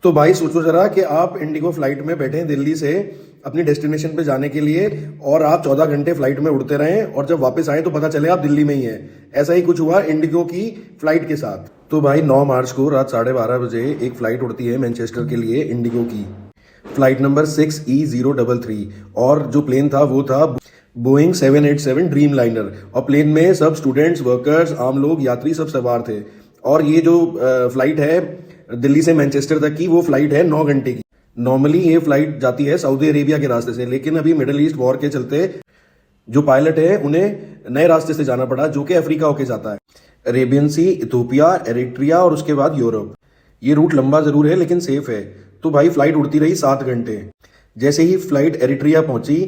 तो भाई सोचो जरा कि आप इंडिगो फ्लाइट में बैठे हैं दिल्ली से अपनी डेस्टिनेशन पे जाने के लिए, और आप 14 घंटे फ्लाइट में उड़ते रहें और जब वापस आए तो पता चले आप दिल्ली में ही हैं। ऐसा ही कुछ हुआ इंडिगो की फ्लाइट के साथ। तो भाई 9 मार्च को रात 12:30 बजे एक फ्लाइट उड़ती है मैनचेस्टर के लिए इंडिगो की, फ्लाइट नंबर 6E033, और जो प्लेन था वो था बोइंग 787 ड्रीम लाइनर, और प्लेन में सब स्टूडेंट्स, वर्कर्स, आम लोग, यात्री सब सवार थे। और ये जो फ्लाइट है दिल्ली से मैनचेस्टर तक की, वो फ्लाइट है 9 घंटे की। नॉर्मली ये फ्लाइट जाती है सऊदी अरेबिया के रास्ते से, लेकिन अभी मिडिल ईस्ट वॉर के चलते जो पायलट है उन्हें नए रास्ते से जाना पड़ा, जो कि अफ्रीका होके जाता है, अरेबियन सी, इथोपिया, एरिट्रिया और उसके बाद यूरोप। ये रूट लंबा जरूर है लेकिन सेफ है। तो भाई फ्लाइट उड़ती रही 7 घंटे। जैसे ही फ्लाइट एरिट्रिया पहुंची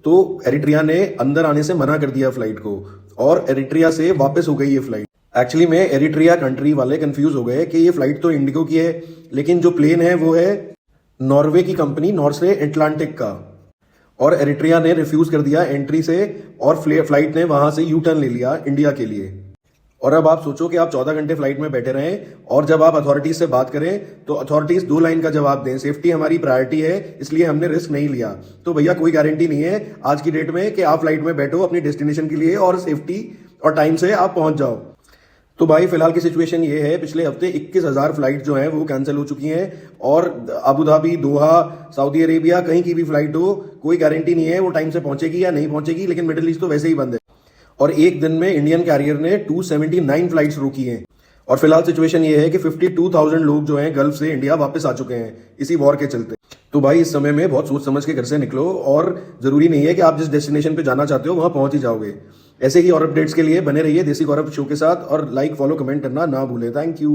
तो एरिट्रिया ने अंदर आने से मना कर दिया फ्लाइट को, और एरिट्रिया से वापस हो गई ये फ्लाइट। एक्चुअली में एरिट्रिया कंट्री वाले कंफ्यूज हो गए कि ये फ्लाइट तो इंडिगो की है, लेकिन जो प्लेन है वो है नॉर्वे की कंपनी नॉर्से एटलांटिक का, और एरिट्रिया ने रिफ्यूज कर दिया एंट्री से, और फ्लाइट ने वहां से यू टर्न ले लिया इंडिया के लिए। और अब आप सोचो कि आप 14 घंटे फ्लाइट में बैठे रहें, और जब आप अथॉरिटीज से बात करें तो अथॉरिटीज 2 लाइन का जवाब दें, सेफ्टी हमारी प्रायोरिटी है इसलिए हमने रिस्क नहीं लिया। तो भैया कोई गारंटी नहीं है आज की डेट में कि आप फ्लाइट में बैठो अपनी डेस्टिनेशन के लिए और सेफ्टी और टाइम से आप पहुंच जाओ। तो भाई फिलहाल की सिचुएशन ये है, पिछले हफ्ते 21,000 फ्लाइट जो हैं वो कैंसिल हो चुकी हैं, और अबू धाबी, दोहा, सऊदी अरेबिया, कहीं की भी फ्लाइट हो, कोई गारंटी नहीं है वो टाइम से पहुंचेगी या नहीं पहुंचेगी। लेकिन मिडिल ईस्ट तो वैसे ही बंद है, और एक दिन में इंडियन कैरियर ने 279 फ्लाइट्स रोकी हैं। और फिलहाल सिचुएशन ये है कि 52,000 लोग जो हैं गल्फ से इंडिया वापस आ चुके हैं इसी वॉर के चलते। तो भाई इस समय में बहुत सोच समझ के घर से निकलो, और जरूरी नहीं है कि आप जिस डेस्टिनेशन पे जाना चाहते हो वहां पहुंच ही जाओगे। ऐसे ही और अपडेट्स के लिए बने रहिए देसी गौरव शो के साथ, और लाइक, फॉलो, कमेंट करना ना भूलें। Thank you.